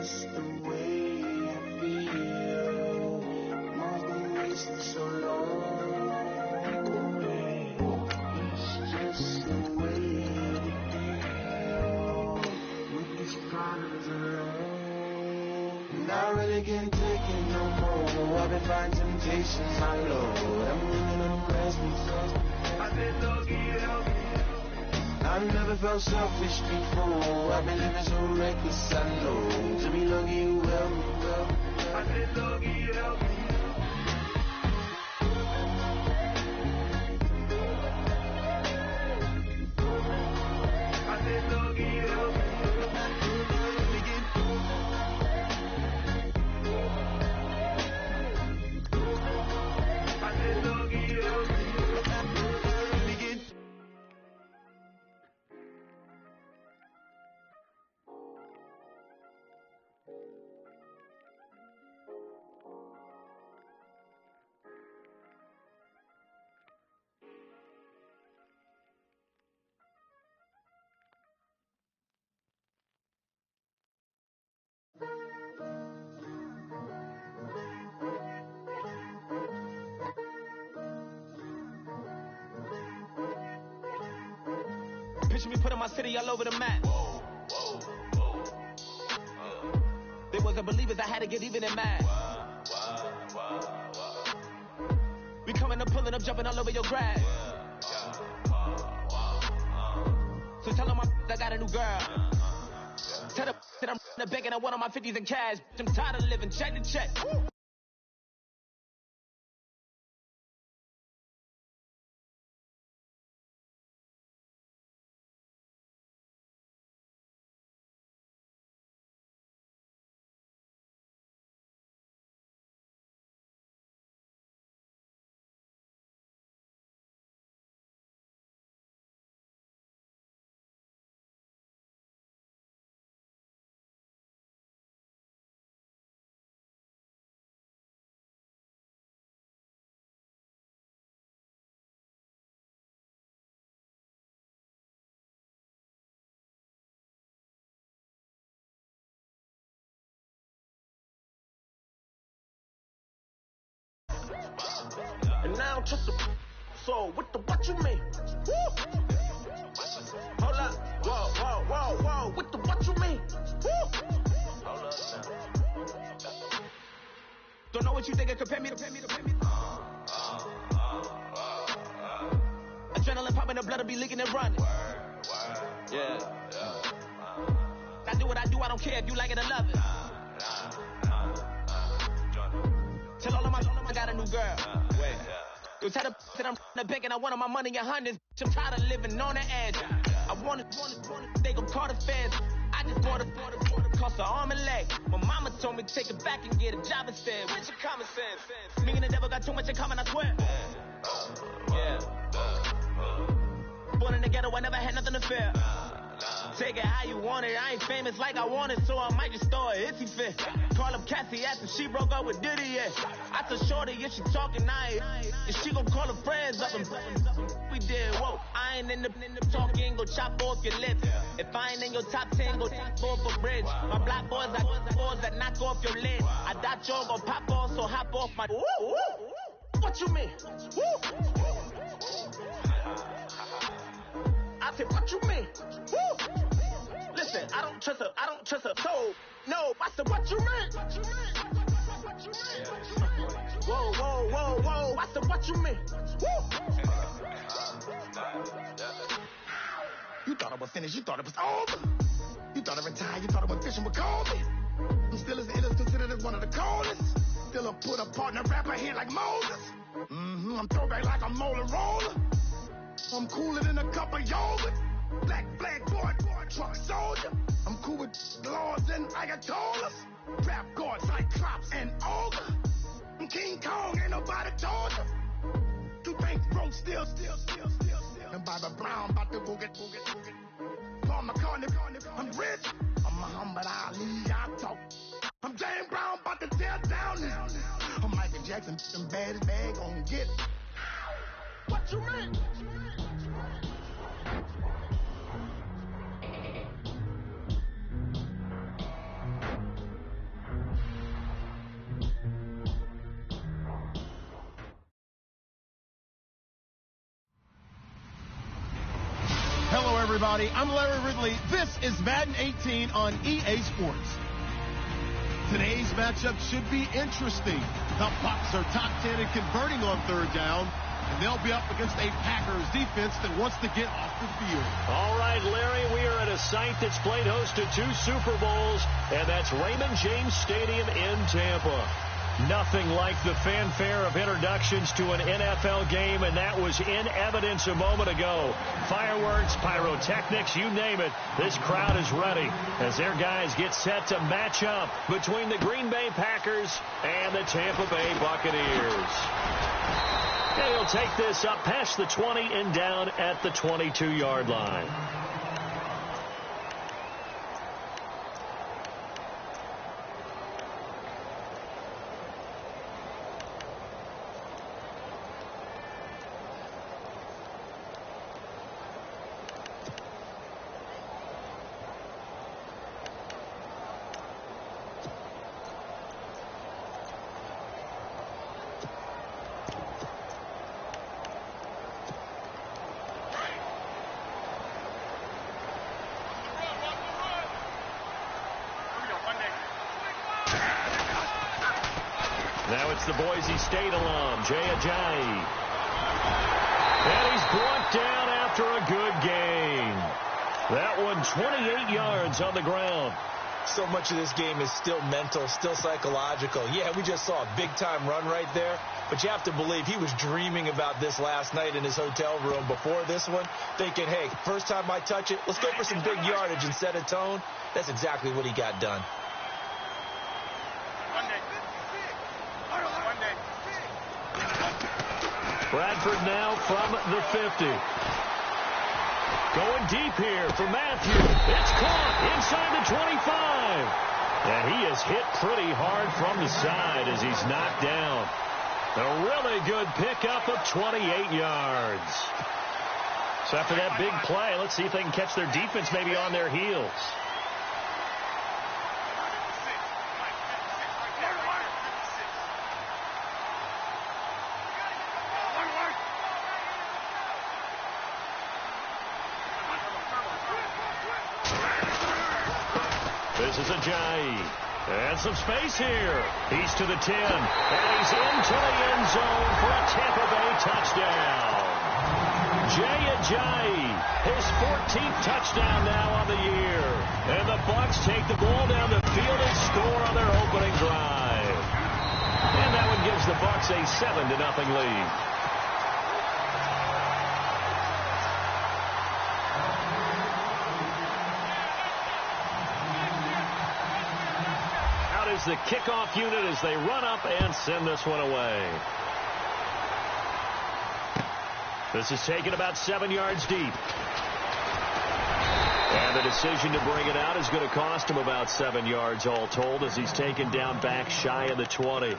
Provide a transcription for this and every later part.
just the way I feel. Mom's been wasting so long. It's just the way I feel. With these problems alone, not really getting taken no more. I've been finding temptations, my Lord. I'm living on the presence. I said, Lord, help me. I've never felt selfish before. I've been living so reckless, I know. To be lucky, you help me. I said, Lord, help me. I said, Lord, help me. Picture me putting my city all over the map. They wasn't believers, I had to get even and mad. We coming up, pulling up, jumping all over your grass. So tell them I got a new girl. Tell them that I'm begging, I want on my 50s in cash. I'm tired of living check to check. And now I'm just a so what you mean? Woo! Hold up, whoa, what you mean? Woo! Hold up now. Don't know what you think it compare me to. Adrenaline popping, the blood will be leaking and running. Yeah. I do what I do, I don't care if you like it or love it. Tell all of my I got a new girl. Wait. You tell the that I'm the bank and I want all my money in hundreds. I'm tired of living on the edge. I want it, they gon' call the feds. I just bought a cost an arm and leg. My mama told me take it back and get a job instead. Where's your common sense? Me and the devil got too much in common, I swear. Yeah. Born in the ghetto, I never had nothing to fear. Take it how you want it. I ain't famous like I want it, so I might just throw a hissy fit. Call up Cassie after she broke up with Diddy, yeah. I told Shorty if she talking, if she gon' call her friends up and we did, whoa. I ain't in the talking, go chop off your lips. If I ain't in your top 10, go go off a bridge. My black boys that knock off your lid. I doubt y'all gon' pop off, so hop off my. What you mean? I said, what you mean? Woo! Listen, I don't trust her, so, no, I said, what you mean? Whoa, I said, what you mean? Woo! You thought I was finished, you thought it was over. You thought I retired, you thought I was fishing with Kobe. I'm still as ill as considered as one of the coldest. Still a put a partner rapper here like Moses. I'm throwback like a molar roller. I'm cooler than a cup of yogurt. Black boy, truck soldier. I'm cool with lords and ayatollahs. Rap god, Cyclops and ogre. I'm King Kong, ain't nobody told you. You think broke still. And Bobby Brown about to go get. Paul McCartney, I'm rich. I'm Muhammad Ali, I talk. I'm James Brown, about to tear down now. I'm Michael Jackson, them bad gon' get. What you mean? everybody. I'm Larry Ridley. This is Madden 18 on EA Sports. Today's matchup should be interesting. The Bucs are top 10 in converting on third down, and they'll be up against a Packers defense that wants to get off the field. All right, Larry, we are at a site that's played host to 2 Super Bowls, and that's Raymond James Stadium in Tampa. Nothing like the fanfare of introductions to an NFL game, and that was in evidence a moment ago. Fireworks, pyrotechnics, you name it. This crowd is ready as their guys get set to match up between the Green Bay Packers and the Tampa Bay Buccaneers. And he'll take this up past the 20 and down at the 22-yard line. Now it's the Boise State alum, Jay Ajayi. And he's brought down after a good gain. That one 28 yards on the ground. So much of this game is still mental, still psychological. Yeah, we just saw a big-time run right there, but you have to believe he was dreaming about this last night in his hotel room before this one, thinking, hey, first time I touch it, let's go for some big yardage and set a tone. That's exactly what he got done. Bradford now from the 50. Going deep here for Matthew. It's caught inside the 25. And he is hit pretty hard from the side as he's knocked down. A really good pickup of 28 yards. So after that big play, let's see if they can catch their defense maybe on their heels. This is Ajayi. And some space here. He's to the 10. And he's into the end zone for a Tampa Bay touchdown. Jay Ajayi, his 14th touchdown now on the year. And the Bucs take the ball down the field and score on their opening drive. And that one gives the Bucs a 7-0 lead. Is the kickoff unit as they run up and send this one away. This is taken about 7 yards deep. And the decision to bring it out is going to cost him about 7 yards all told as he's taken down back shy of the 20.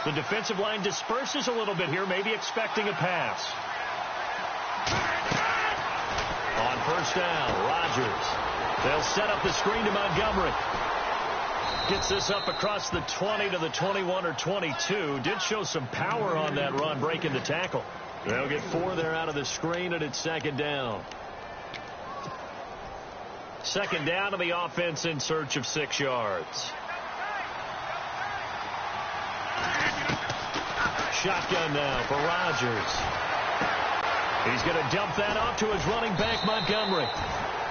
The defensive line disperses a little bit here, maybe expecting a pass. On first down, Rodgers. They'll set up the screen to Montgomery. Gets this up across the 20 to the 21 or 22. Did show some power on that run, breaking the tackle. They'll get 4 there out of the screen, and it's second down. Second down to the offense in search of 6 yards. Shotgun now for Rodgers. He's going to dump that off to his running back, Montgomery.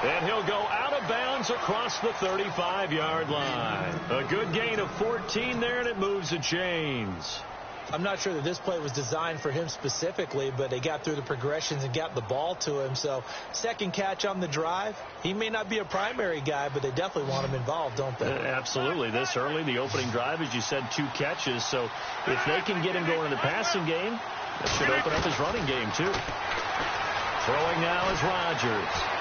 And he'll go out of bounds across the 35-yard line. A good gain of 14 there, and it moves the chains. I'm not sure that this play was designed for him specifically, but they got through the progressions and got the ball to him. So second catch on the drive. He may not be a primary guy, but they definitely want him involved, don't they? Absolutely. This early, the opening drive, as you said, 2 catches. So if they can get him going in the passing game, that should open up his running game, too. Throwing now is Rodgers.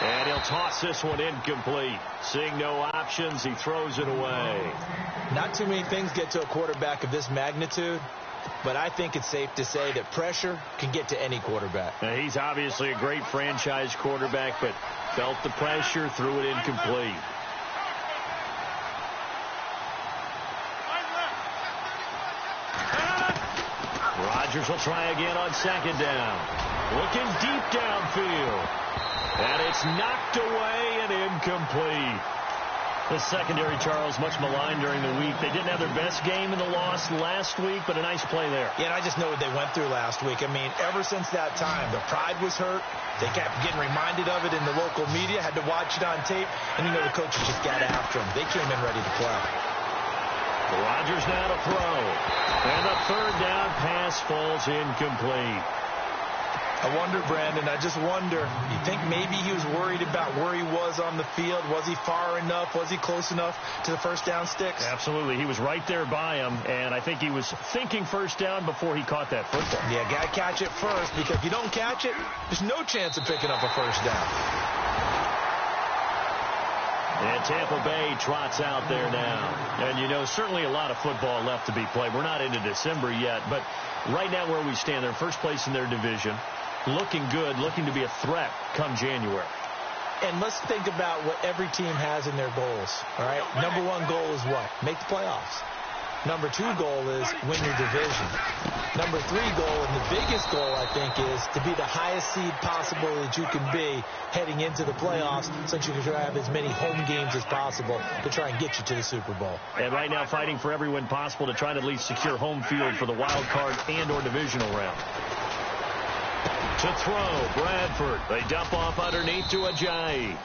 And he'll toss this one incomplete. Seeing no options, he throws it away. Not too many things get to a quarterback of this magnitude, but I think it's safe to say that pressure can get to any quarterback. Now, he's obviously a great franchise quarterback, but felt the pressure, threw it incomplete. Rodgers will try again on second down. Looking deep downfield. And it's knocked away and incomplete. The secondary, Charles, much maligned during the week. They didn't have their best game in the loss last week, but a nice play there. Yeah, and I just know what they went through last week. I mean, ever since that time, their pride was hurt. They kept getting reminded of it in the local media, had to watch it on tape, and you know the coaches just got after them. They came in ready to play. Rodgers now to throw. And the third down pass falls incomplete. I wonder, Brandon, I just wonder, you think maybe he was worried about where he was on the field? Was he far enough? Was he close enough to the first down sticks? Absolutely. He was right there by him, and I think he was thinking first down before he caught that football. Yeah, got to catch it first, because if you don't catch it, there's no chance of picking up a first down. And Tampa Bay trots out there now. And, you know, certainly a lot of football left to be played. We're not into December yet, but right now where we stand, they're first place in their division. Looking good, looking to be a threat come January. And let's think about what every team has in their goals, all right? Number one goal is what? Make the playoffs. Number two goal is win your division. Number three goal, and the biggest goal, I think, is to be the highest seed possible that you can be heading into the playoffs, so that you can try to have as many home games as possible to try and get you to the Super Bowl. And right now fighting for every win possible to try to at least secure home field for the wild card and or divisional round. To throw, Bradford. They dump off underneath to Ajayi.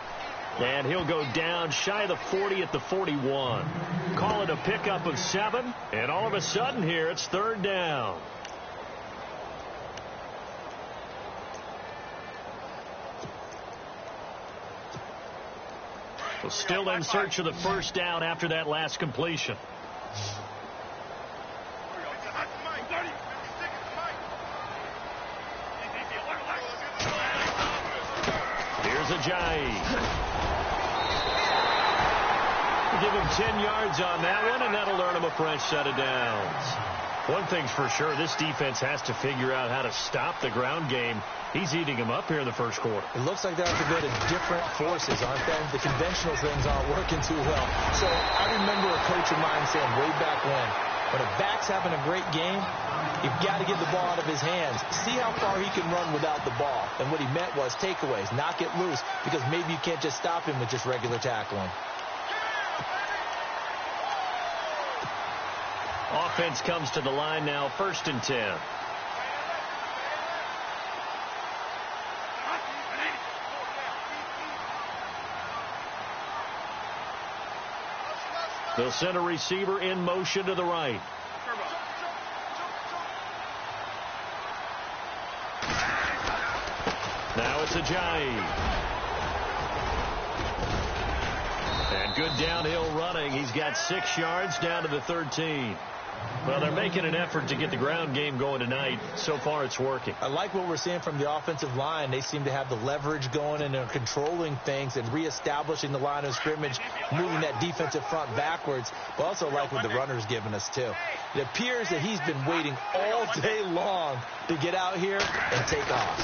And he'll go down shy of the 40 at the 41. Call it a pickup of 7. And all of a sudden here, it's third down. Well, still in search of the first down after that last completion. Ajayi. Give him 10 yards on that one, and that'll earn him a fresh set of downs. One thing's for sure, this defense has to figure out how to stop the ground game. He's eating them up here in the first quarter. It looks like they're out to go to different forces, aren't they? The conventional things aren't working too well. So I remember a coach of mine saying way back when a back's having a great game, you've got to get the ball out of his hands. See how far he can run without the ball. And what he meant was takeaways, knock it loose, because maybe you can't just stop him with just regular tackling. Offense comes to the line now, 1st and 10. They'll send a receiver in motion to the right. Now it's Ajayi. And good downhill running. He's got 6 yards down to the 13. Well, they're making an effort to get the ground game going tonight. So far, it's working. I like what we're seeing from the offensive line. They seem to have the leverage going, and they're controlling things and reestablishing the line of scrimmage, moving that defensive front backwards. But also like what the runner's giving us, too. It appears that he's been waiting all day long to get out here and take off.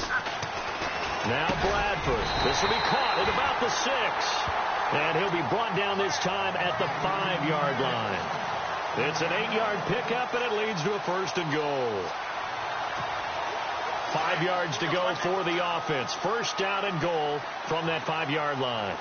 Now Bradford. This will be caught at about the 6. And he'll be brought down this time at the 5-yard line. It's an 8-yard pickup, and it leads to a 1st and goal. 5 yards to go for the offense. 1st down and goal from that 5-yard line.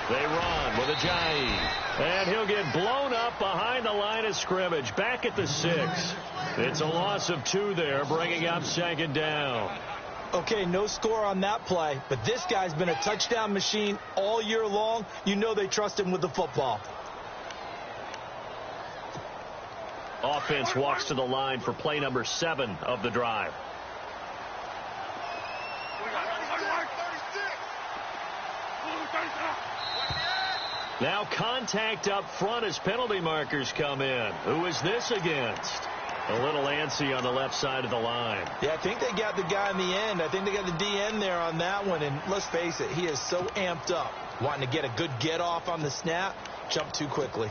They run with Ajayi. And he'll get blown up behind the line of scrimmage. Back at the 6. It's a loss of 2 there, bringing up 2nd down. Okay, no score on that play, but this guy's been a touchdown machine all year long. You know they trust him with the football. Offense walks to the line for play number 7 of the drive. Now contact up front as penalty markers come in. Who is this against? A little antsy on the left side of the line. Yeah, I think they got the guy in the end. I think they got the DN there on that one. And let's face it, he is so amped up, wanting to get a good get off on the snap, jump too quickly.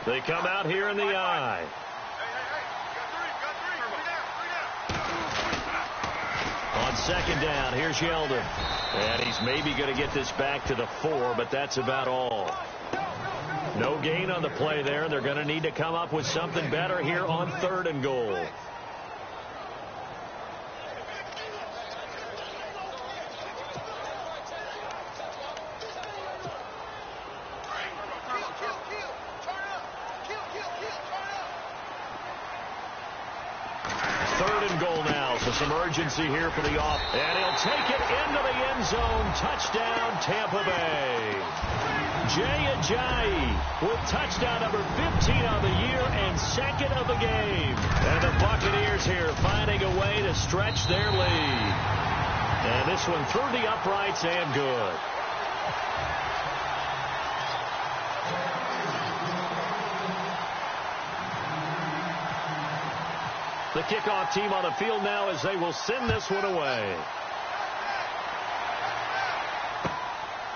They come out here in the eye. On On second down, here's Yeldon. And he's maybe going to get this back to the 4, but that's about all. No gain on the play there. They're going to need to come up with something better here on 3rd and goal. Some urgency here for the off. And he'll take it into the end zone. Touchdown, Tampa Bay. Jay Ajayi with touchdown number 15 on the year and 2nd of the game. And the Buccaneers here finding a way to stretch their lead. And this one through the uprights and good. The kickoff team on the field now as they will send this one away.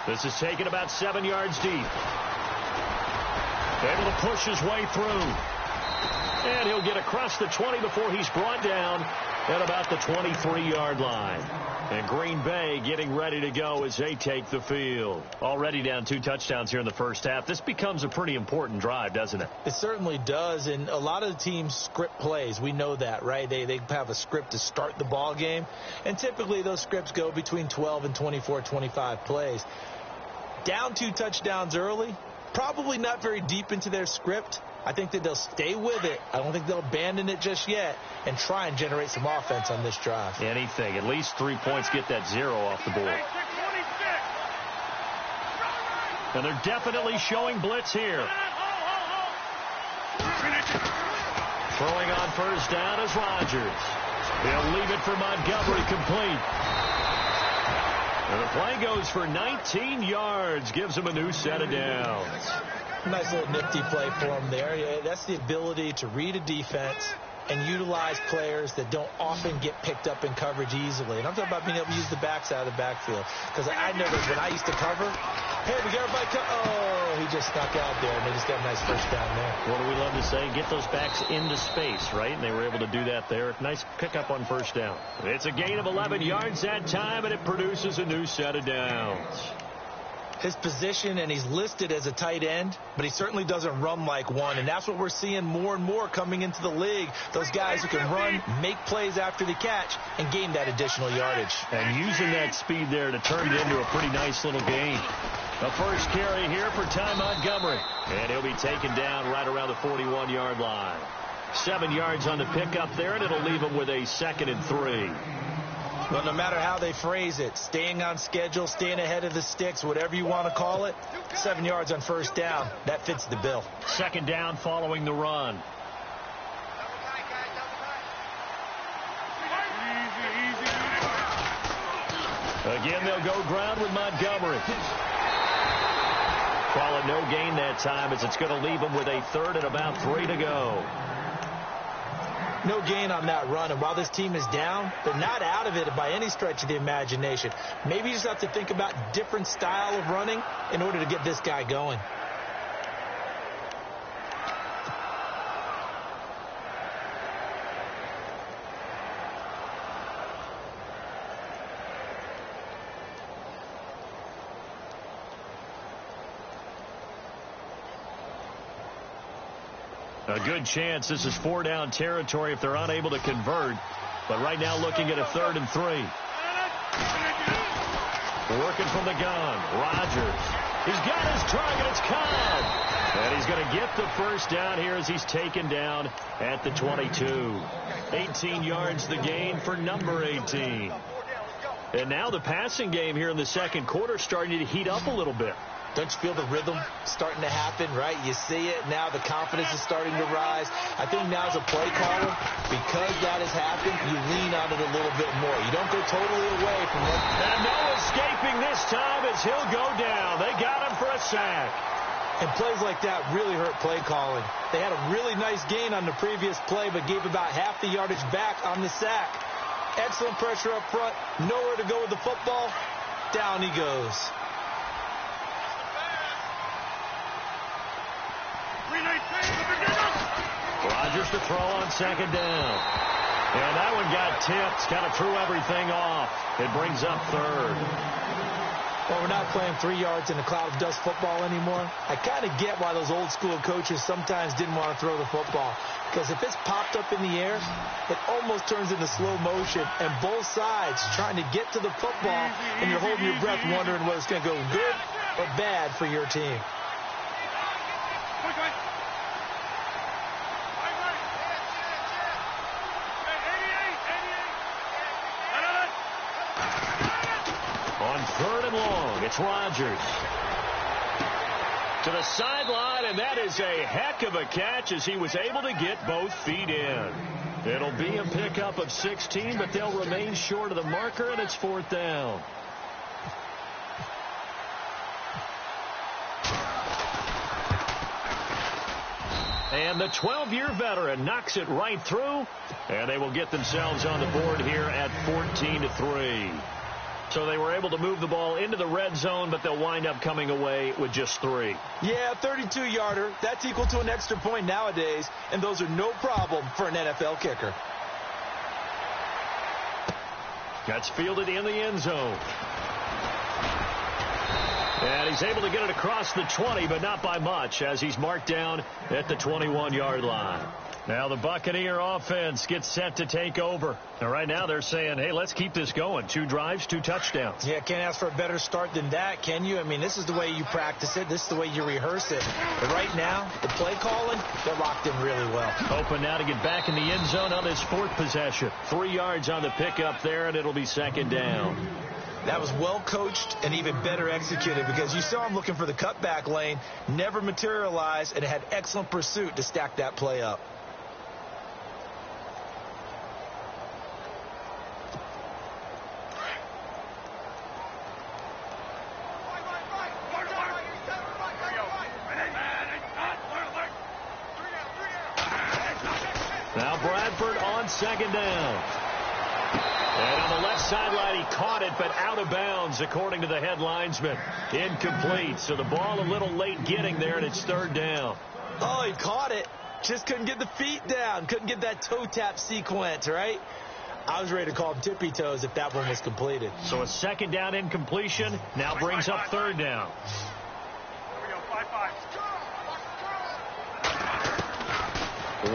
This is taken about 7 yards deep. Able to push his way through. And he'll get across the 20 before he's brought down at about the 23-yard line. And Green Bay getting ready to go as they take the field. Already down 2 touchdowns here in the first half. This becomes a pretty important drive, doesn't it? It certainly does. And a lot of the teams script plays. We know that, right? They have a script to start the ball game. And typically those scripts go between 12 and 24, 25 plays. Down 2 touchdowns early. Probably not very deep into their script. I think that they'll stay with it. I don't think they'll abandon it just yet and try and generate some offense on this drive. Anything. At least 3 points, get that 0 off the board. And they're definitely showing blitz here. Throwing on first down is Rodgers. He'll leave it for Montgomery complete. And the play goes for 19 yards. Gives him a new set of downs. Nice little nifty play for him there. Yeah, that's the ability to read a defense and utilize players that don't often get picked up in coverage easily. And I'm talking about being able to use the backs out of the backfield. Because I know that when I used to cover, hey, we got everybody oh, he just snuck out there, and they just got a nice first down there. What do we love to say? Get those backs into space, right? And they were able to do that there. Nice pickup on first down. It's a gain of 11 yards that time, and it produces a new set of downs. His position, and he's listed as a tight end, but he certainly doesn't run like one, and that's what we're seeing more and more coming into the league. Those guys who can run, make plays after the catch, and gain that additional yardage. And using that speed there to turn it into a pretty nice little gain. The first carry here for Ty Montgomery, and he'll be taken down right around the 41-yard line. 7 yards on the pickup there, and it'll leave him with a 2nd and 3. Well, no matter how they phrase it, staying on schedule, staying ahead of the sticks, whatever you want to call it, 7 yards on first down, that fits the bill. 2nd down following the run. Again, they'll go ground with Montgomery. Call it no gain that time as it's going to leave him with a 3rd and about 3 to go. No gain on that run, and while this team is down, they're not out of it by any stretch of the imagination. Maybe you just have to think about different style of running in order to get this guy going. A good chance this is 4-down territory if they're unable to convert. But right now looking at a 3rd and 3. Working from the gun. Rodgers. He's got his target. It's Cobb. And he's going to get the first down here as he's taken down at the 22. 18 yards the gain for number 18. And now the passing game here in the second quarter starting to heat up a little bit. Don't you feel the rhythm starting to happen, right? You see it now. The confidence is starting to rise. I think now as a play caller, because that has happened, you lean on it a little bit more. You don't go totally away from it. And no escaping this time as he'll go down. They got him for a sack. And plays like that really hurt play calling. They had a really nice gain on the previous play, but gave about half the yardage back on the sack. Excellent pressure up front. Nowhere to go with the football. Down he goes. Rodgers to throw on 2nd down. And that one got tipped, kind of threw everything off. It brings up third. Well, we're not playing 3 yards in a cloud of dust football anymore. I kind of get why those old school coaches sometimes didn't want to throw the football. Because if it's popped up in the air, it almost turns into slow motion. And both sides trying to get to the football, and you're holding your breath wondering whether it's going to go good or bad for your team. On 3rd and long, it's Rodgers. To the sideline, and that is a heck of a catch as he was able to get both feet in. It'll be a pickup of 16, but they'll remain short of the marker, and it's 4th down. And the 12-year veteran knocks it right through, and they will get themselves on the board here at 14-3. So they were able to move the ball into the red zone, but they'll wind up coming away with just 3. Yeah, 32-yarder. That's equal to an extra point nowadays, and those are no problem for an NFL kicker. That's fielded in the end zone. And he's able to get it across the 20, but not by much, as he's marked down at the 21-yard line. Now the Buccaneer offense gets set to take over. And right now they're saying, hey, let's keep this going. 2 drives, 2 touchdowns. Yeah, can't ask for a better start than that, can you? I mean, this is the way you practice it. This is the way you rehearse it. But right now, the play calling, they're locked in really well. Open now to get back in the end zone on this 4th possession. 3 yards on the pickup there, and it'll be 2nd down. That was well coached and even better executed because you saw him looking for the cutback lane, never materialized, and had excellent pursuit to stack that play up. Now Bradford on 2nd down. And on the left sideline, he caught it, but out of bounds, according to the head linesman. Incomplete. So the ball a little late getting there, and it's 3rd down. Oh, he caught it. Just couldn't get the feet down. Couldn't get that toe tap sequence, right? I was ready to call him tippy toes if that one was completed. So a 2nd down incompletion now brings up 3rd down.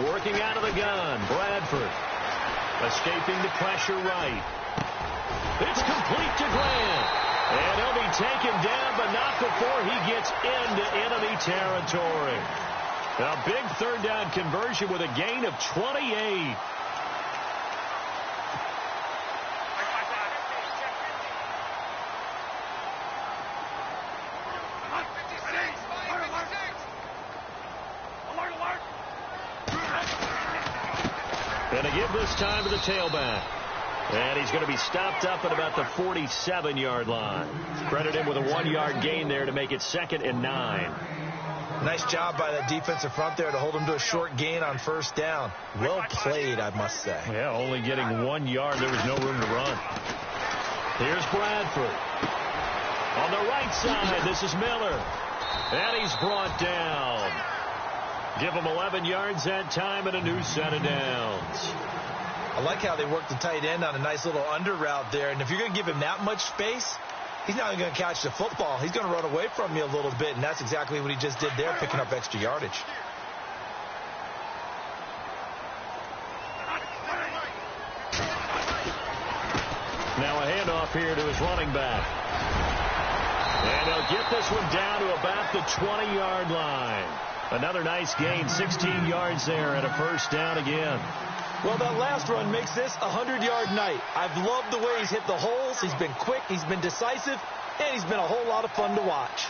Working out of the gun, Bradford. Escaping the pressure right. It's complete to Grant. And he'll be taken down, but not before he gets into enemy territory. A big 3rd down conversion with a gain of 28. Going to give this time to the tailback. And he's going to be stopped up at about the 47-yard line. Credit him with a 1-yard gain there to make it 2nd and 9. Nice job by that defensive front there to hold him to a short gain on 1st down. Well played, I must say. Yeah, only getting 1 yard. There was no room to run. Here's Bradford. On the right side, this is Miller. And he's brought down. Give him 11 yards that time and a new set of downs. I like how they work the tight end on a nice little under route there. And if you're going to give him that much space, he's not going to catch the football. He's going to run away from you a little bit, and that's exactly what he just did there, picking up extra yardage. Now a handoff here to his running back. And he'll get this one down to about the 20-yard line. Another nice gain, 16 yards there and a 1st down again. Well, that last run makes this a 100-yard night. I've loved the way he's hit the holes. He's been quick, he's been decisive, and he's been a whole lot of fun to watch.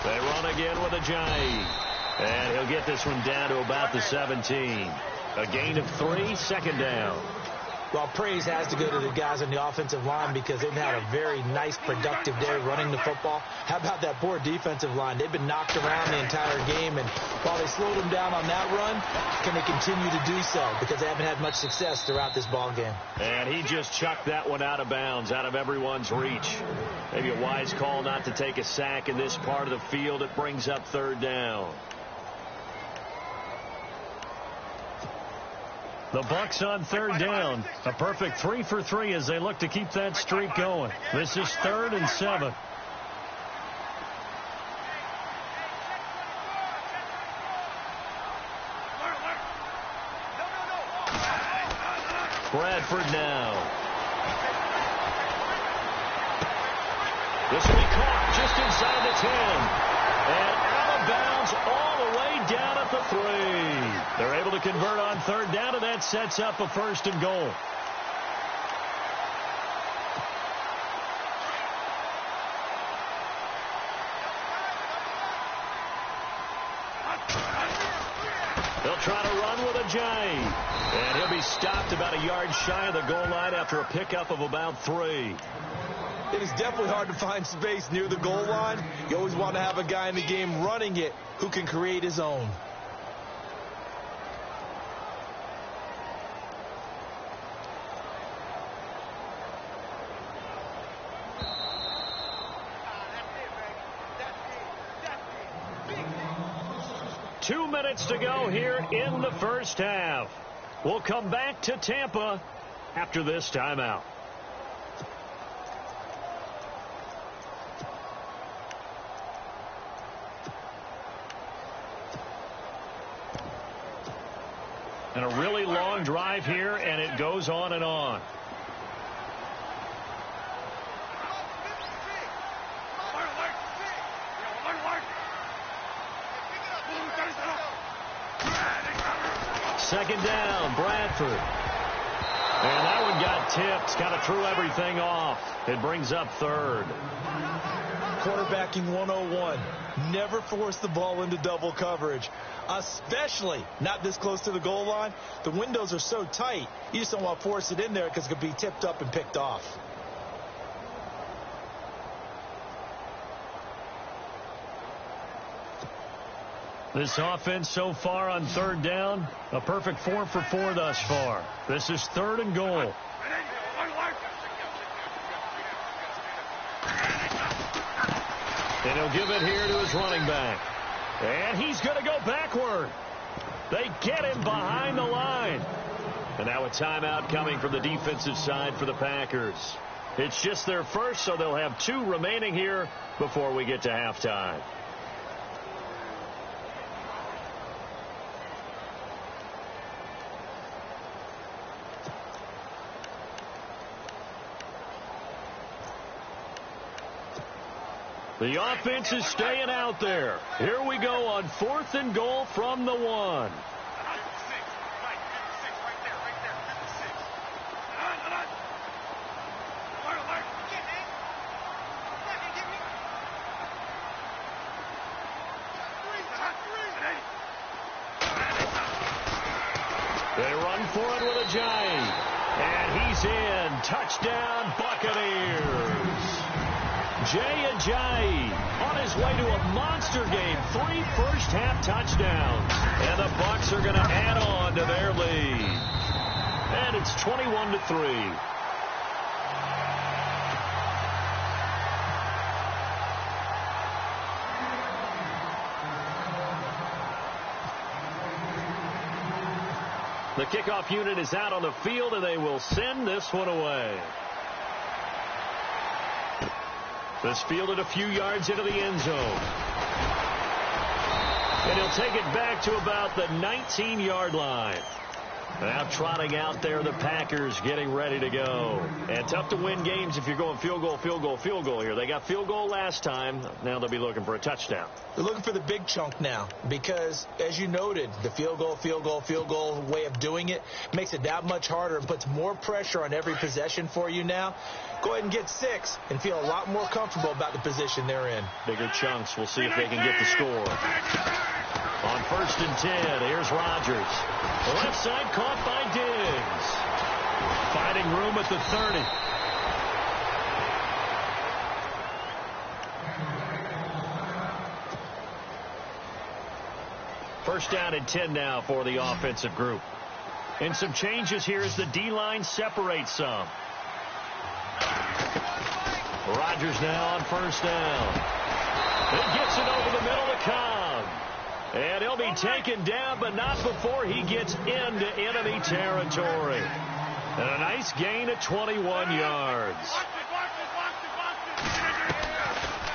They run again with a Ajayi. And he'll get this one down to about the 17. A gain of 3, 2nd down. Well, praise has to go to the guys on the offensive line because they've had a very nice, productive day running the football. How about that poor defensive line? They've been knocked around the entire game, and while they slowed them down on that run, can they continue to do so? Because they haven't had much success throughout this ball game. And he just chucked that one out of bounds, out of everyone's reach. Maybe a wise call not to take a sack in this part of the field. It brings up 3rd down. The Bucs on third down. A perfect 3 for 3 as they look to keep that streak going. This is 3rd and 7. Bradford now. This will be caught just inside the 10. And out of bounds all the way down at the 3. They're able to convert on third down, and that sets up a 1st and goal. They'll try to run with a J. And he'll be stopped about a yard shy of the goal line after a pickup of about 3. It is definitely hard to find space near the goal line. You always want to have a guy in the game running it who can create his own. Two minutes to go here in the first half. We'll come back to Tampa after this timeout. And a really long drive here, and it goes on and on. Second down, Bradford. And that one got tipped, kind of threw everything off. It brings up 3rd. Quarterbacking 101. Never force the ball into double coverage, especially not this close to the goal line. The windows are so tight, you just don't want to force it in there because it could be tipped up and picked off. This offense so far on third down, a perfect 4 for 4 thus far. This is 3rd and goal. And he'll give it here to his running back. And he's going to go backward. They get him behind the line. And now a timeout coming from the defensive side for the Packers. It's just their first, so they'll have 2 remaining here before we get to halftime. The offense is staying out there. Here we go on 4th and goal from the 1. They run for it with a giant. And he's in. Touchdown, Buccaneers. Jay Ajayi on his way to a monster game. 3 first-half touchdowns. And the Bucs are going to add on to their lead. And it's 21-3. The kickoff unit is out on the field, and they will send this one away. This fielded a few yards into the end zone. And he'll take it back to about the 19-yard line. Now trotting out there, the Packers getting ready to go. And tough to win games if you're going field goal, field goal, field goal here. They got field goal last time. Now they'll be looking for a touchdown. They're looking for the big chunk now because, as you noted, the field goal way of doing it makes it that much harder and puts more pressure on every possession for you now. Go ahead and get 6 and feel a lot more comfortable about the position they're in. Bigger chunks. We'll see if they can get the score. On 1st and 10, here's Rodgers. The left side caught by Diggs. Finding room at the 30. First down and 10 now for the offensive group. And some changes here as the D-line separates some. Rodgers now on 1st down. He gets it over the middle to Cobb. And he'll be taken down, but not before he gets into enemy territory. And a nice gain of 21 yards.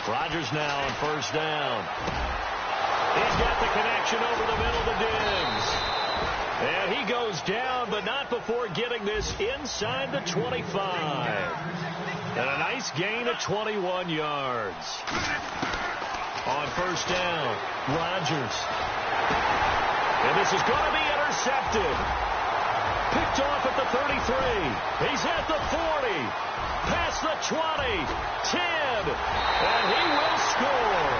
Rodgers now on first down. He's got the connection over the middle to Diggs. And he goes down, but not before getting this inside the 25. And a nice gain of 21 yards. On first down, Rodgers. And this is going to be intercepted. Picked off at the 33. He's at the 40. Past the 20. 10. And he will score.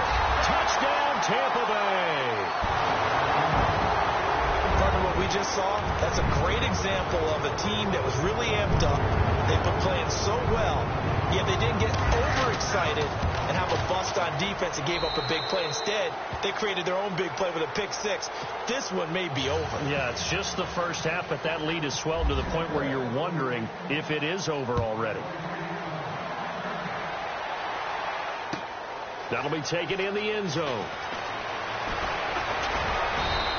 Touchdown, Tampa Bay. What we just saw, that's a great example of a team that was really amped up. They've been playing so well, yet they didn't get overexcited and have a bust on defense and gave up a big play. Instead, they created their own big play with a pick six. This one may be over. Yeah, it's just the first half, but that lead has swelled to the point where you're wondering if it is over already. That'll be taken in the end zone.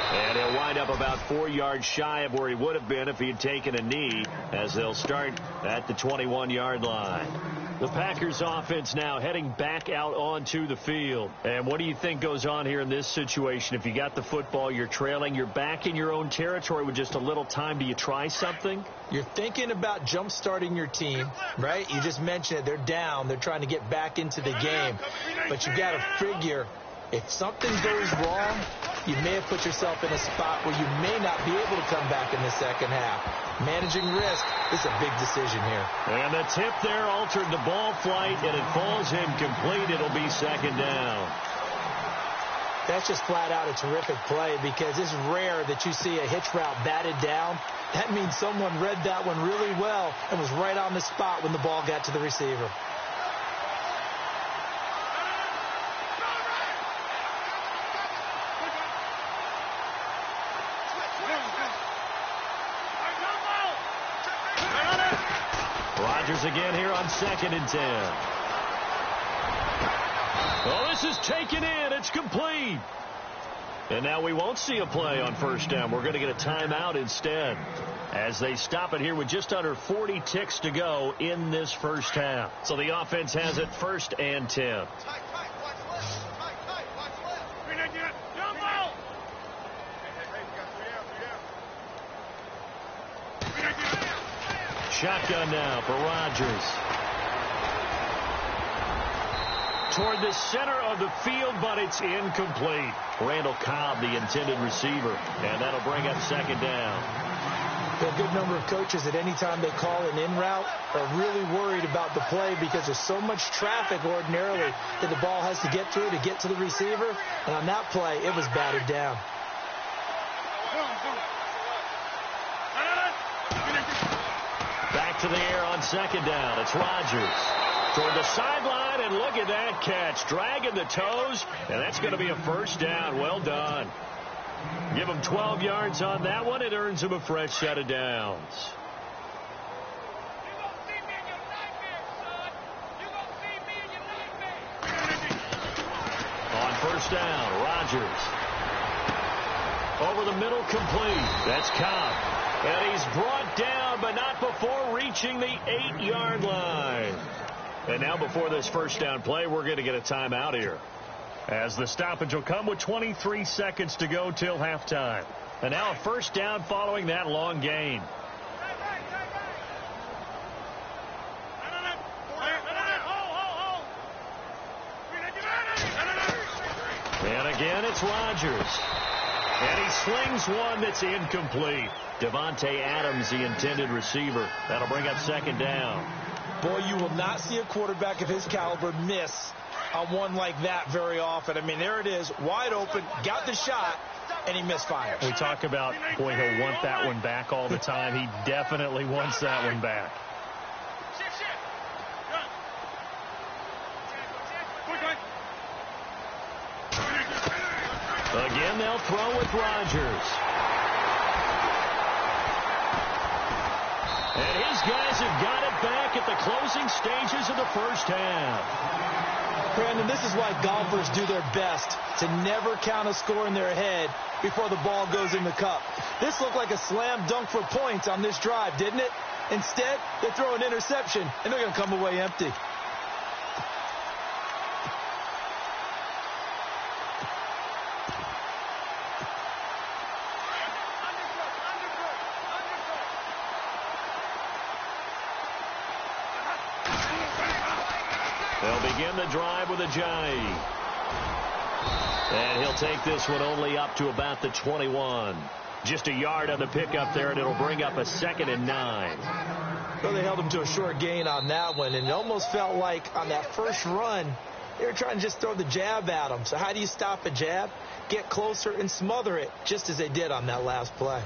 And he'll wind up about 4 yards shy of where he would have been if he had taken a knee, as they'll start at the 21-yard line. The Packers offense now heading back out onto the field. And what do you think goes on here in this situation? If you got the football, you're trailing, you're back in your own territory with just a little time. Do you try something? You're thinking about jump-starting your team, right? You just mentioned it. They're down. They're trying to get back into the game. But you got to figure, if something goes wrong, you may have put yourself in a spot where you may not be able to come back in the second half. Managing risk is a big decision here. And the tip there altered the ball flight, and it falls incomplete. It'll be second down. That's just flat out a terrific play, because it's rare that you see a hitch route batted down. That means someone read that one really well and was right on the spot when the ball got to the receiver. Rodgers again here on 2nd and 10. Oh, this is taken in. It's complete. And now we won't see a play on first down. We're going to get a timeout instead, as they stop it here with just under 40 ticks to go in this first half. So the offense has it 1st and 10. Shotgun now for Rodgers. Toward the center of the field, but it's incomplete. Randall Cobb, the intended receiver, and that'll bring up 2nd down. A good number of coaches at any time they call an in route are really worried about the play, because there's so much traffic ordinarily that the ball has to get through to get to the receiver. And on that play, it was batted down. Back to the air on 2nd down. It's Rodgers toward the sideline, and look at that catch. Dragging the toes, and that's going to be a first down. Well done. Give him 12 yards on that one. It earns him a fresh set of downs. On first down, Rodgers. Over the middle, complete. That's Cobb. And he's brought down, but not before reaching the 8-yard line. And now before this first down play, we're going to get a timeout here, as the stoppage will come with 23 seconds to go till halftime. And now a first down following that long gain. And again, it's Rodgers. And he slings one that's incomplete. Devontae Adams, the intended receiver. That'll bring up 2nd down. Boy, you will not see a quarterback of his caliber miss on one like that very often. I mean, there it is, wide open, got the shot, and he misfires. We talk about, boy, he'll want that one back all the time. He definitely wants that one back. Again, they'll throw with Rodgers. And his guys have got it back at the closing stages of the first half. Brandon, this is why golfers do their best to never count a score in their head before the ball goes in the cup. This looked like a slam dunk for points on this drive, didn't it? Instead, they throw an interception, and they're going to come away empty. They'll begin the drive with a jive. And he'll take this one only up to about the 21. Just a yard on the pickup there, and it'll bring up a 2nd and 9. Well, they held him to a short gain on that one, and it almost felt like on that first run, they were trying to just throw the jab at him. So how do you stop a jab? Get closer and smother it, just as they did on that last play.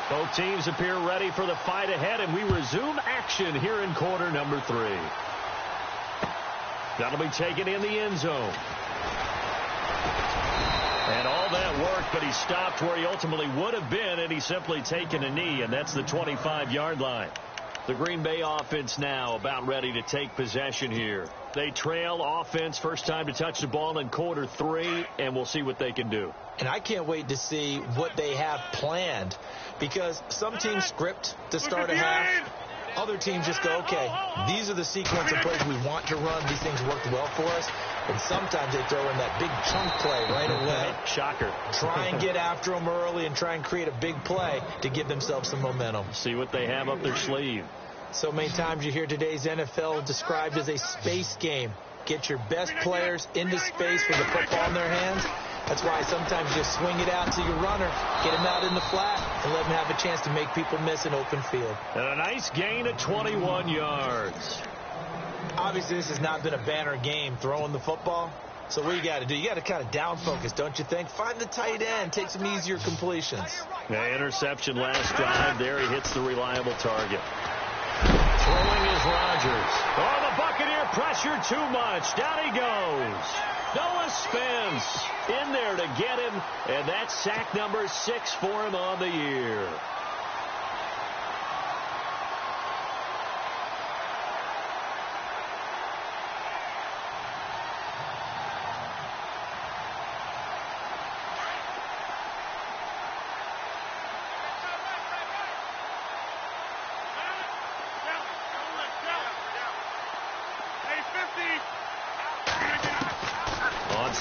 Both teams appear ready for the fight ahead, and we resume action here in quarter number 3. That'll be taken in the end zone. And all that work, but he stopped where he ultimately would have been, and he's simply taken a knee, and that's the 25-yard line. The Green Bay offense now about ready to take possession here. They trail offense, first time to touch the ball in quarter 3, and we'll see what they can do. And I can't wait to see what they have planned, because some teams script to start a half. Other teams just go, okay, these are the sequence of plays we want to run. These things worked well for us. And sometimes they throw in that big chunk play right away. Shocker. Try and get after them early and try and create a big play to give themselves some momentum. See what they have up their sleeve. So many times you hear today's NFL described as a space game. Get your best players into space with the football in their hands. That's why sometimes you just swing it out to your runner, get him out in the flat, and let him have a chance to make people miss an open field. And a nice gain of 21 yards. Obviously, this has not been a banner game throwing the football. So what you got to do? You got to kind of down focus, don't you think? Find the tight end, take some easier completions. The interception last drive. There he hits the reliable target. Throwing is Rodgers. Oh, the Buccaneer pressure too much. Down he goes. Noah Spence in there to get him, and that's sack number 6 for him on the year.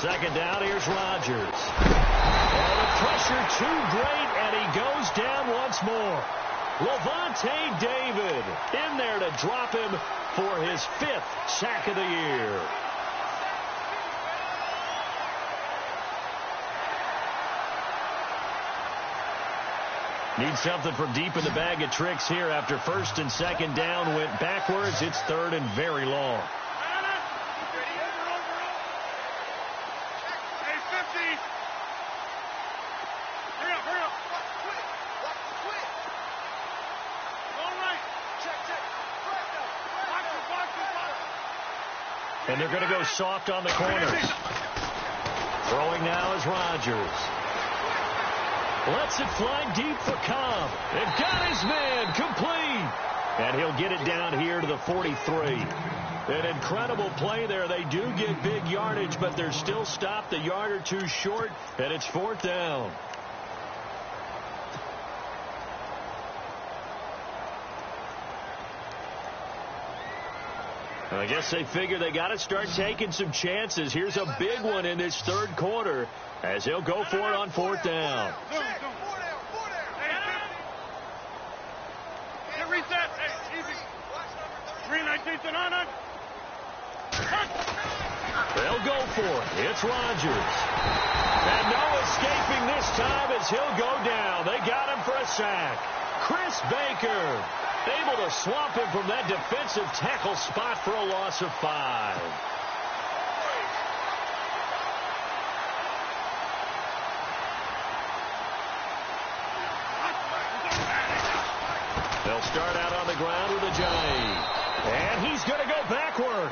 Second down, here's Rodgers. Oh, the pressure too great, and he goes down once more. Lavonte David in there to drop him for his 5th sack of the year. Need something from deep in the bag of tricks here after first and second down went backwards. It's 3rd and very long. And they're going to go soft on the corners. Throwing now is Rodgers. Lets it fly deep for Cobb. They've got his man complete. And he'll get it down here to the 43. An incredible play there. They do get big yardage, but they're still stopped a yard or two short, and it's 4th down. I guess they figure they got to start taking some chances. Here's a big one in this 3rd quarter as he'll go for it on 4th down. Reset. Hey, easy. 319 and on. They'll go for it. It's Rodgers. And no escaping this time as he'll go down. They got him for a sack. Chris Baker able to swamp him from that defensive tackle spot for a loss of 5. They'll start out on the ground with a jive. And he's going to go backward.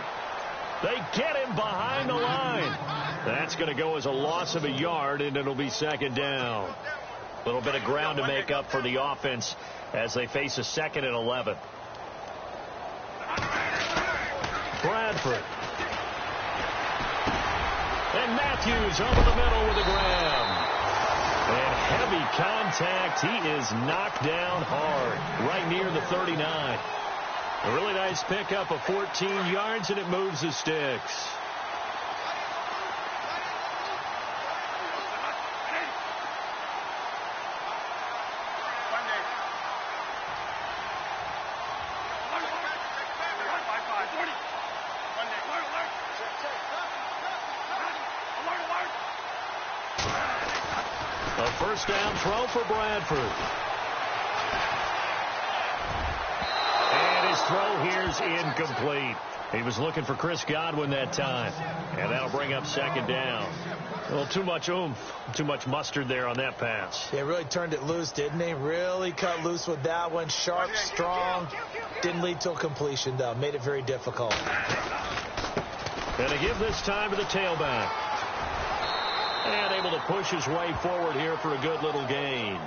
They get him behind the line. That's going to go as a loss of a yard, and it'll be 2nd down. A little bit of ground to make up for the offense as they face a 2nd and 11. Bradford. And Matthews over the middle with a grab. And heavy contact. He is knocked down hard right near the 39. A really nice pickup of 14 yards, and it moves the sticks. A first down throw for Bradford. And his throw here's incomplete. He was looking for Chris Godwin that time. And that'll bring up 2nd down. A little too much oomph, too much mustard there on that pass. They really turned it loose, didn't they? Really cut loose with that one. Sharp, strong. Didn't lead to a completion, though. Made it very difficult. And they give this time to the tailback. And able to push his way forward here for a good little gain.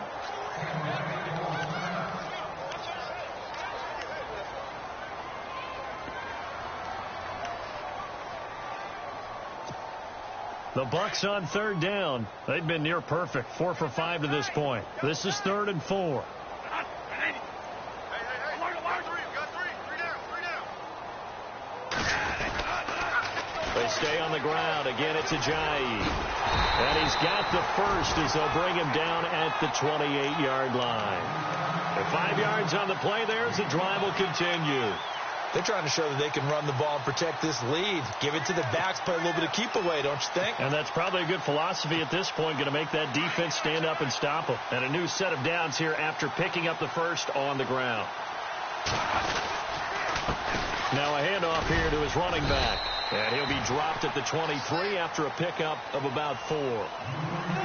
The Bucs on 3rd down. They've been near perfect. 4 for 5 to this point. This is 3rd and 4. They stay on the ground. Again, it's Ajayi. And he's got the first as they'll bring him down at the 28-yard line. And 5 yards on the play there as the drive will continue. They're trying to show that they can run the ball and protect this lead. Give it to the backs, play a little bit of keep away, don't you think? And that's probably a good philosophy at this point, going to make that defense stand up and stop them. And a new set of downs here after picking up the first on the ground. Now a handoff here to his running back. And he'll be dropped at the 23 after a pickup of about 4.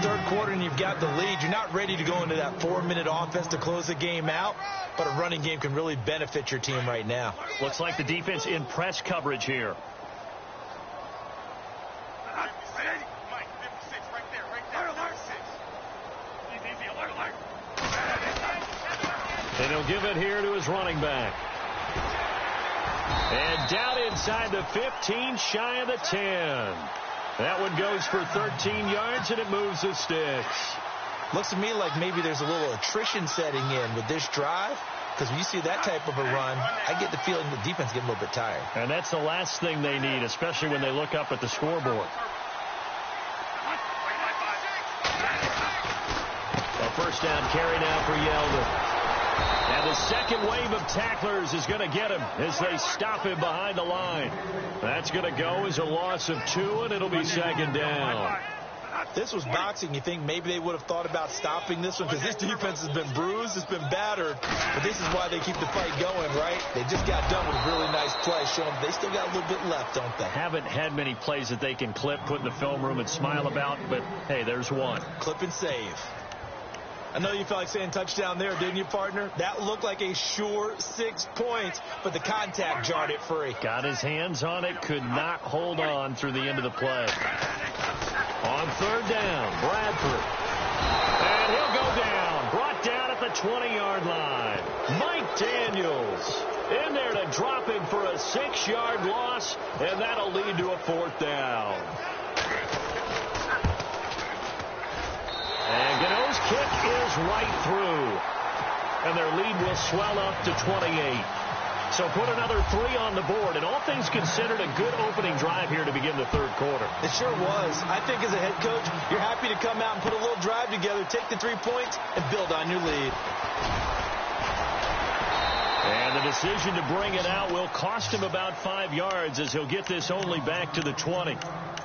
3rd quarter and you've got the lead. You're not ready to go into that 4-minute offense to close the game out, but a running game can really benefit your team right now. Looks like the defense in press coverage here. And he'll give it here to his running back. And down inside the 15, shy of the 10. That one goes for 13 yards, and it moves the sticks. Looks to me like maybe there's a little attrition setting in with this drive, because when you see that type of a run, I get the feeling the defense getting a little bit tired. And that's the last thing they need, especially when they look up at the scoreboard. A first down carry now for Yeldon. And the second wave of tacklers is going to get him as they stop him behind the line. That's going to go as a loss of 2, and it'll be 2nd down. This was boxing. You think maybe they would have thought about stopping this one because this defense has been bruised, it's been battered. But this is why they keep the fight going, right? They just got done with a really nice play, showing they still got a little bit left, don't they? Haven't had many plays that they can clip, put in the film room, and smile about, but, hey, there's one. Clip and save. I know you felt like saying touchdown there, didn't you, partner? That looked like a sure 6 points, but the contact jarred it free. Got his hands on it, could not hold on through the end of the play. On 3rd down, Bradford. And he'll go down. Brought down at the 20-yard line. Mike Daniels in there to drop him for a 6-yard loss, and that'll lead to a 4th down. And Gano's kick is right through. And their lead will swell up to 28. So put another 3 on the board. And all things considered, a good opening drive here to begin the 3rd quarter. It sure was. I think as a head coach, you're happy to come out and put a little drive together, take the 3 points, and build on your lead. And the decision to bring it out will cost him about 5 yards as he'll get this only back to the 20.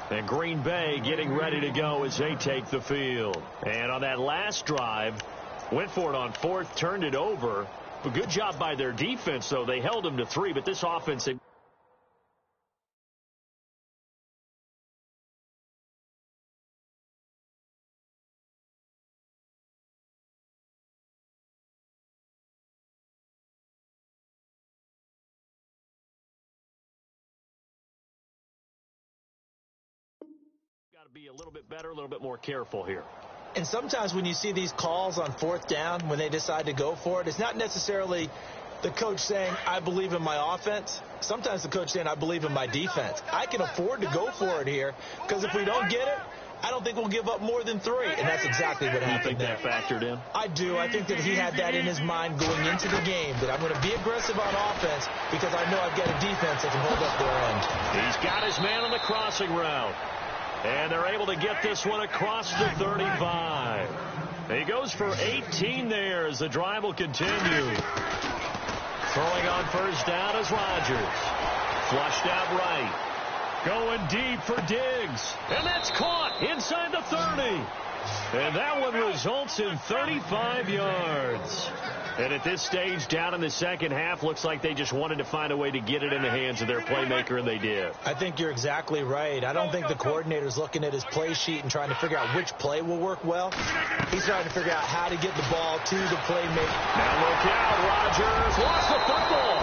And Green Bay getting ready to go as they take the field. And on that last drive, went for it on 4th, turned it over. A good job by their defense, though. They held them to 3, but this offense... Got to be a little bit better, a little bit more careful here. And sometimes when you see these calls on 4th down, when they decide to go for it, it's not necessarily the coach saying, I believe in my offense. Sometimes the coach saying, I believe in my defense. I can afford to go for it here because if we don't get it, I don't think we'll give up more than 3. And that's exactly what happened there. You think that factored in? I do. I think that he had that in his mind going into the game, that I'm going to be aggressive on offense because I know I've got a defense that can hold up their end. He's got his man on the crossing route. And they're able to get this one across the 35. He goes for 18 there as the drive will continue. Throwing on 1st down is Rodgers. Flushed out right. Going deep for Diggs. And that's caught inside the 30. And that one results in 35 yards. And at this stage, down in the second half, looks like they just wanted to find a way to get it in the hands of their playmaker, and they did. I think you're exactly right. I don't think the coordinator's looking at his play sheet and trying to figure out which play will work well. He's trying to figure out how to get the ball to the playmaker. Now look out, Rodgers lost the football.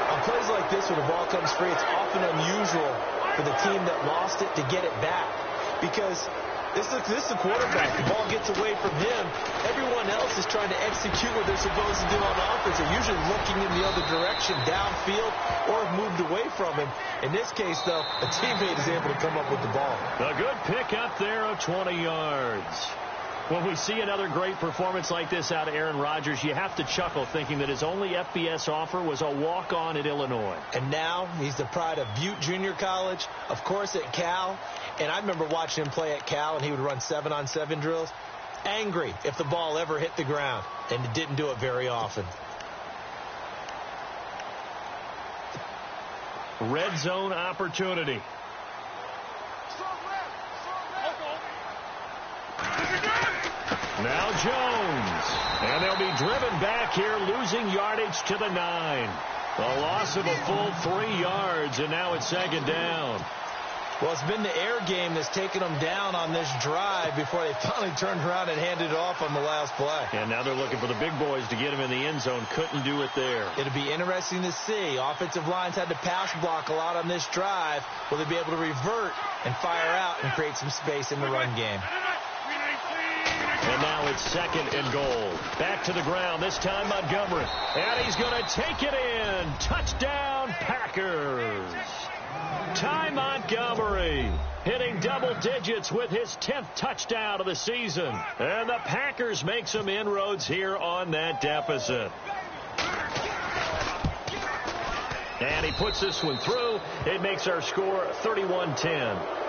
On plays like this where the ball comes free, it's often unusual for the team that lost it to get it back because this is the quarterback. The ball gets away from him. Everyone else is trying to execute what they're supposed to do on offense. They're usually looking in the other direction, downfield, or have moved away from him. In this case, though, a teammate is able to come up with the ball. A good pick up there of 20 yards. When we see another great performance like this out of Aaron Rodgers, you have to chuckle thinking that his only FBS offer was a walk-on at Illinois. And now he's the pride of Butte Junior College, of course at Cal. And I remember watching him play at Cal, and he would run 7-on-7 drills. Angry if the ball ever hit the ground, and it didn't do it very often. Red zone opportunity. Now Jones. And they'll be driven back here, losing yardage to the 9. A loss of a full 3 yards, and now it's 2nd down. Well, it's been the air game that's taken them down on this drive before they finally turned around and handed it off on the last play. And now they're looking for the big boys to get him in the end zone. Couldn't do it there. It'll be interesting to see. Offensive lines had to pass block a lot on this drive. Will they be able to revert and fire out and create some space in the run game? And now it's 2nd and goal. Back to the ground, this time Montgomery. And he's going to take it in. Touchdown, Packers. Ty Montgomery hitting double digits with his 10th touchdown of the season. And the Packers make some inroads here on that deficit. And he puts this one through. It makes our score 31-10.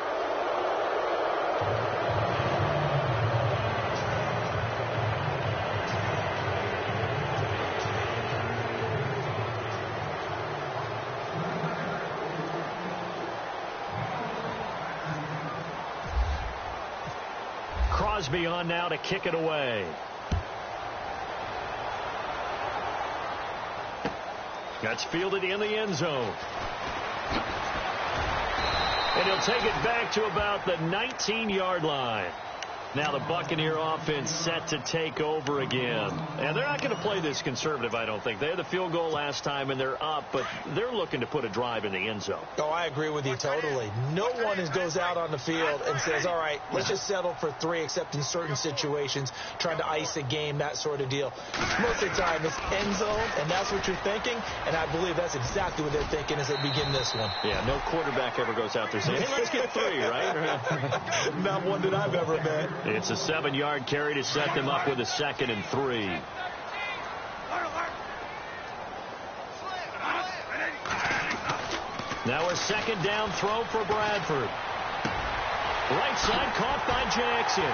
Crosby on now to kick it away. That's fielded in the end zone. And he'll take it back to about the 19-yard line. Now the Buccaneer offense set to take over again. And they're not going to play this conservative, I don't think. They had the field goal last time, and they're up, but they're looking to put a drive in the end zone. Oh, I agree with you totally. No one goes out on the field and says, all right, let's just settle for 3, except in certain situations, trying to ice a game, that sort of deal. Most of the time, it's end zone, and that's what you're thinking, and I believe that's exactly what they're thinking as they begin this one. Yeah, no quarterback ever goes out there saying, hey, let's get 3, right? Not one that I've ever met. It's a 7-yard carry to set them up with a 2nd and 3. Now a 2nd down throw for Bradford. Right side caught by Jackson.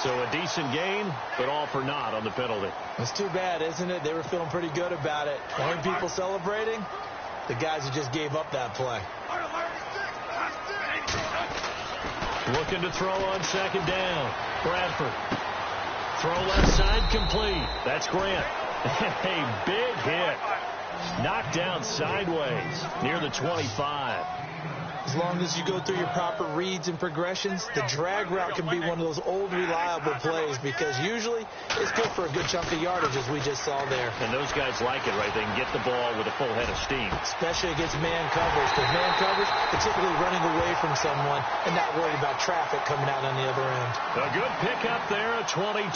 So a decent gain, but all for naught on the penalty. It's too bad, isn't it? They were feeling pretty good about it. Only people celebrating, the guys who just gave up that play. Looking to throw on 2nd down. Bradford. Throw left side complete. That's Grant. A big hit. Knocked down sideways near the 25. As long as you go through your proper reads and progressions, the drag route can be one of those old reliable plays because usually it's good for a good chunk of yardage, as we just saw there. And those guys like it, right? They can get the ball with a full head of steam. Especially against man coverage, because man coverage, particularly running away from someone and not worried about traffic coming out on the other end. A good pickup there at 22.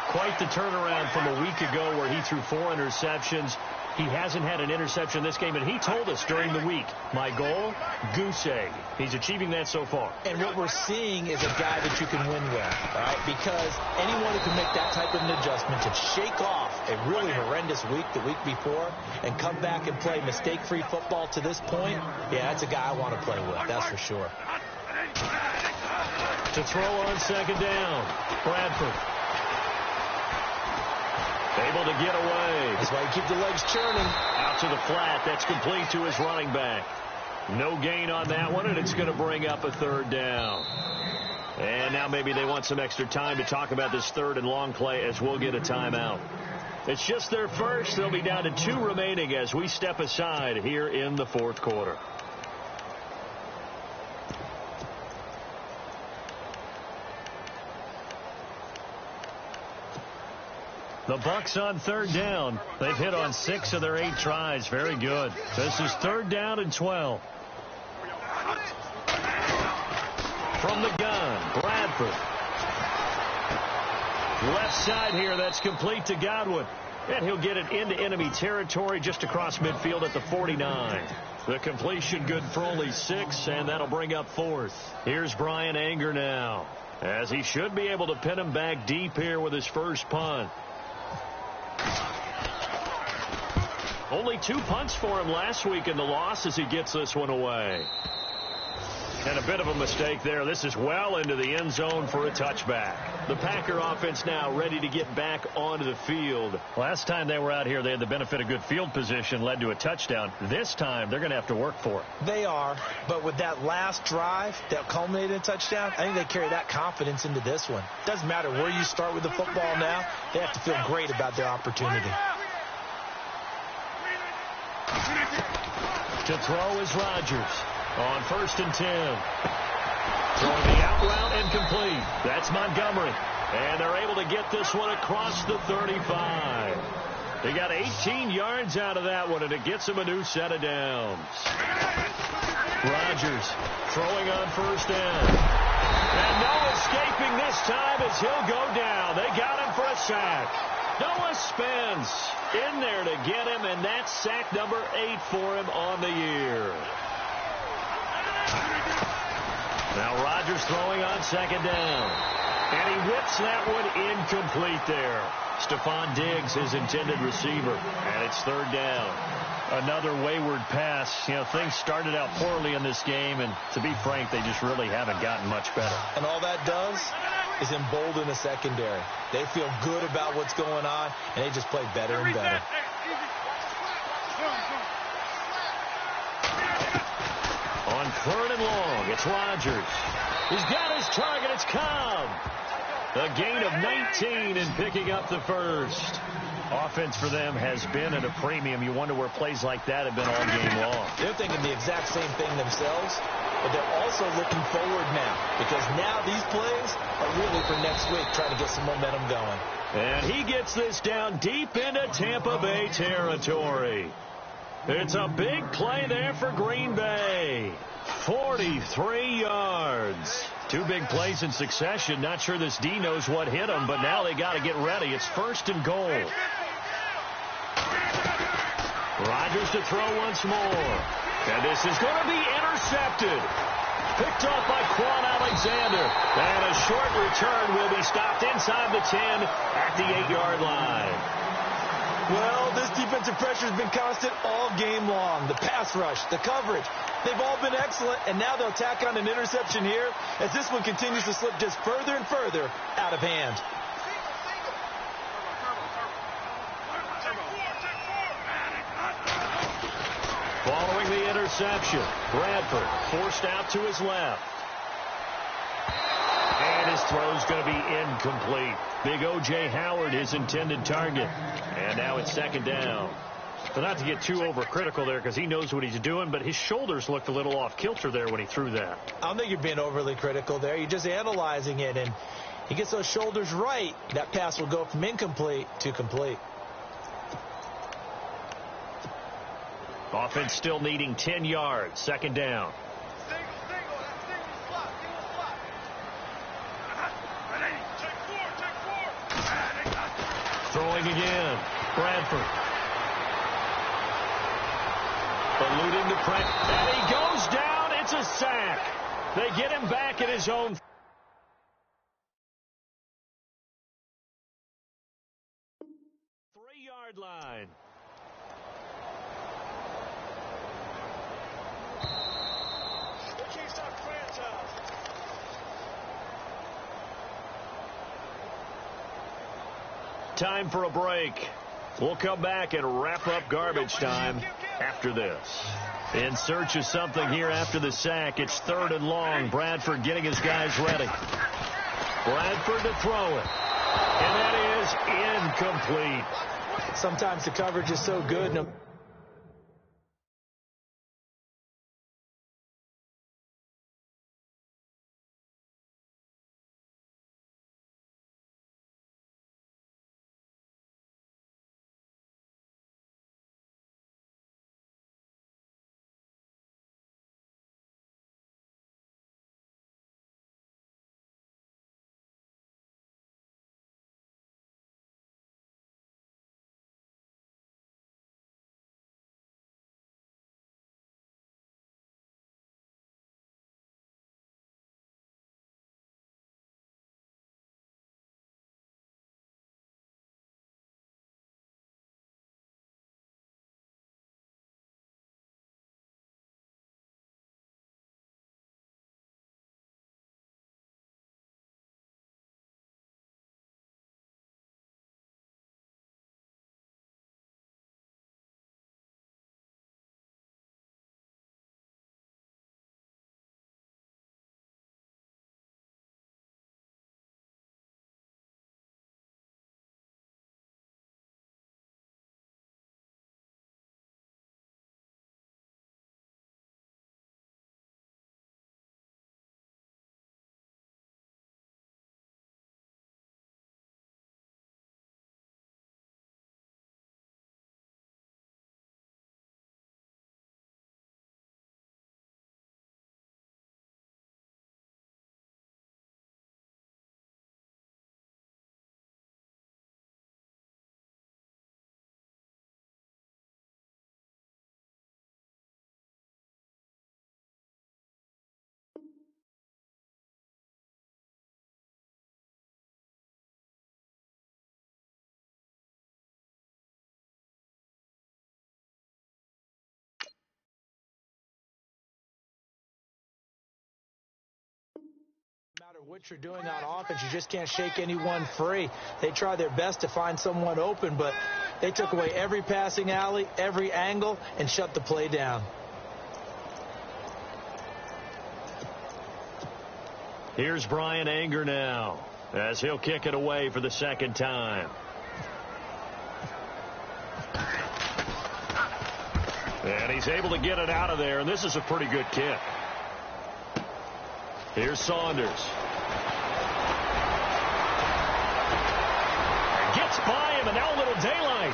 Quite the turnaround from a week ago where he threw 4 interceptions. He hasn't had an interception this game, and he told us during the week, my goal, goose egg. He's achieving that so far. And what we're seeing is a guy that you can win with, all right? Because anyone who can make that type of an adjustment to shake off a really horrendous week the week before and come back and play mistake-free football to this point, yeah, that's a guy I want to play with, that's for sure. To throw on second down, Bradford. Able to get away. That's why you keep the legs churning. Out to the flat. That's complete to his running back. No gain on that one, and it's going to bring up a third down. And now maybe they want some extra time to talk about this third and long play as we'll get a timeout. It's just their first. They'll be down to 2 remaining as we step aside here in the fourth quarter. The Bucs on third down. They've hit on 6 of their 8 tries. Very good. This is third down and 12. From the gun, Bradford. Left side here, that's complete to Godwin. And he'll get it into enemy territory just across midfield at the 49. The completion good for only 6, and that'll bring up 4th. Here's Brian Anger now, as he should be able to pin him back deep here with his first punt. Only 2 punts for him last week in the loss as he gets this one away. And a bit of a mistake there. This is well into the end zone for a touchback. The Packer offense now ready to get back onto the field. Last time they were out here, they had the benefit of good field position, led to a touchdown. This time, they're going to have to work for it. They are, but with that last drive that culminated in a touchdown, I think they carry that confidence into this one. Doesn't matter where you start with the football now, they have to feel great about their opportunity. To throw is Rodgers on 1st and 10. Throwing the out route and complete. That's Montgomery. And they're able to get this one across the 35. They got 18 yards out of that one, and it gets them a new set of downs. Rodgers throwing on 1st down. And no escaping this time as he'll go down. They got him for a sack. Noah Spence in there to get him, and that's sack number 8 for him on the year. Now Rodgers throwing on 2nd down. And he whips that one incomplete there. Stephon Diggs, his intended receiver. And it's 3rd down. Another wayward pass. You know, things started out poorly in this game, and to be frank, they just really haven't gotten much better. And all that does is embolden the secondary. They feel good about what's going on, and they just play better and better. On 3rd and long, it's Rodgers. He's got his target. It's Cobb. A gain of 19 and picking up the first. Offense for them has been at a premium. You wonder where plays like that have been all game long. They're thinking the exact same thing themselves, but they're also looking forward now, because now these plays are really for next week, trying to get some momentum going. And he gets this down deep into Tampa Bay territory. It's a big play there for Green Bay. 43 yards. 2 big plays in succession. Not sure this D knows what hit him, but now they got to get ready. It's 1st and goal. Rodgers to throw once more. And this is going to be intercepted. Picked off by Quan Alexander. And a short return will be stopped inside the 10 at the 8-yard line. Well, this defensive pressure has been constant all game long. The pass rush, the coverage, they've all been excellent, and now they'll tack on an interception here as this one continues to slip just further and further out of hand. Following the interception, Bradford forced out to his left. And his throw's going to be incomplete. Big O.J. Howard, his intended target. And now it's 2nd down. But not to get too overcritical there because he knows what he's doing, but his shoulders looked a little off kilter there when he threw that. I don't think you're being overly critical there. You're just analyzing it, and he gets those shoulders right. That pass will go from incomplete to complete. Offense still needing 10 yards. Second down. Throwing again. Bradford. Eluding the pressure. And he goes down. It's a sack. They get him back at his own 3-yard line. Time for a break. We'll come back and wrap up garbage time after this. In search of something here after the sack. It's 3rd and long. Bradford getting his guys ready. Bradford to throw it. And that is incomplete. Sometimes the coverage is so good. No matter what you're doing on offense, you just can't shake anyone free. They try their best to find someone open, but they took away every passing alley, every angle, and shut the play down. Here's Brian Anger now as he'll kick it away for the second time. And he's able to get it out of there, and this is a pretty good kick. Here's Saunders. Gets by him, and now a little daylight.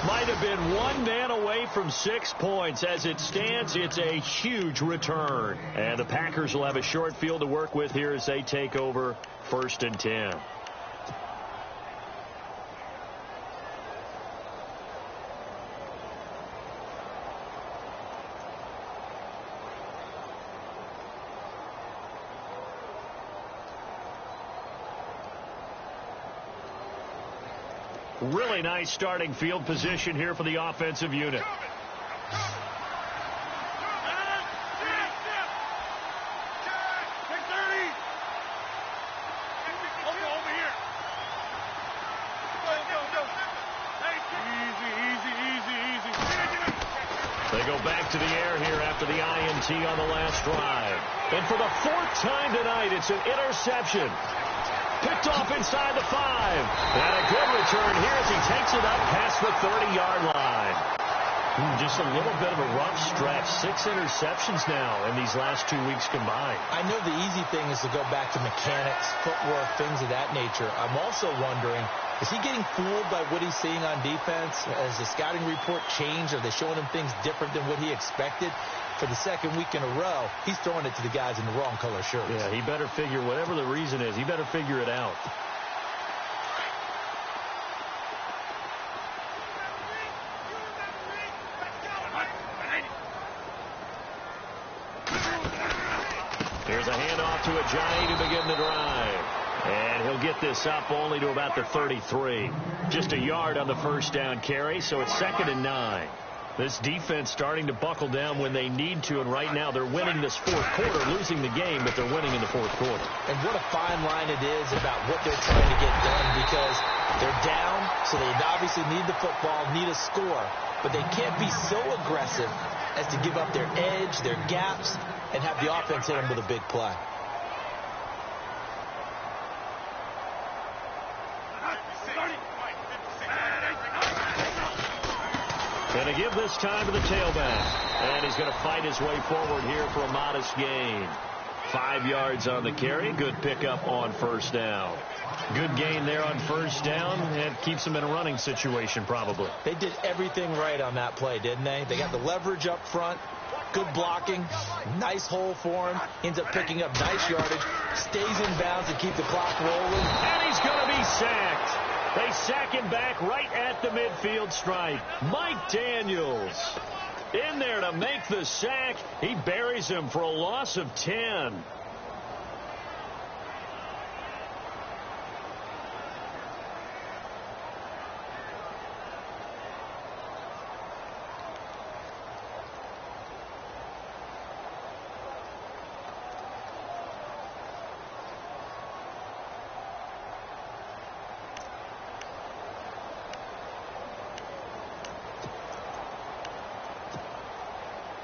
Might have been one man away from 6 points. As it stands, it's a huge return. And the Packers will have a short field to work with here as they take over 1st and 10. Really nice starting field position here for the offensive unit. They go back to the air here after the INT on the last drive. And for the 4th time tonight, it's an interception. Picked off inside the 5. And a good return here as he takes it up past the 30-yard line. Just a little bit of a rough stretch. 6 interceptions now in these last 2 weeks combined. I know the easy thing is to go back to mechanics, footwork, things of that nature. I'm also wondering, is he getting fooled by what he's seeing on defense? Has the scouting report changed? Are they showing him things different than what he expected? For the second week in a row, he's throwing it to the guys in the wrong color shirts. Yeah, he better figure, whatever the reason is, he better figure it out. Here's a handoff to Ajayi to begin the drive. And he'll get this up only to about the 33. Just a yard on the first down carry, so it's 2nd and 9. This defense starting to buckle down when they need to, and right now they're winning this fourth quarter, losing the game, but they're winning in the fourth quarter. And what a fine line it is about what they're trying to get done, because they're down, so they obviously need the football, need a score, but they can't be so aggressive as to give up their edge, their gaps, and have the offense hit them with a big play. Going to give this time to the tailback. And he's going to fight his way forward here for a modest gain. 5 yards on the carry. Good pickup on first down. Good gain there on first down. And keeps them in a running situation probably. They did everything right on that play, didn't they? They got the leverage up front. Good blocking. Nice hole for him. Ends up picking up nice yardage. Stays in bounds to keep the clock rolling. And he's going to be sacked. They sack him back right at the midfield stripe. Mike Daniels in there to make the sack. He buries him for a loss of 10.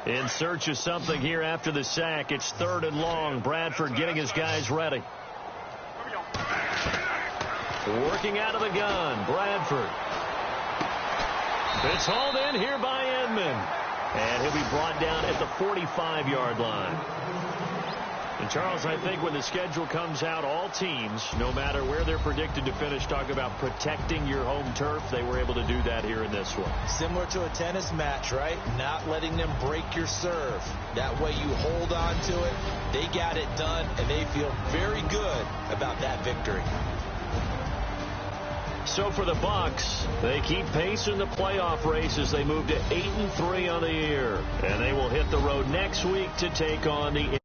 In search of something here after the sack. It's 3rd and long. Bradford getting his guys ready. Working out of the gun. Bradford. It's hauled in here by Edmond. And he'll be brought down at the 45-yard line. And Charles, I think when the schedule comes out, all teams, no matter where they're predicted to finish, talk about protecting your home turf. They were able to do that here in this one. Similar to a tennis match, right? Not letting them break your serve. That way you hold on to it. They got it done, and they feel very good about that victory. So for the Bucs, they keep pace in the playoff race as they move to 8-3 on the year. And they will hit the road next week to take on the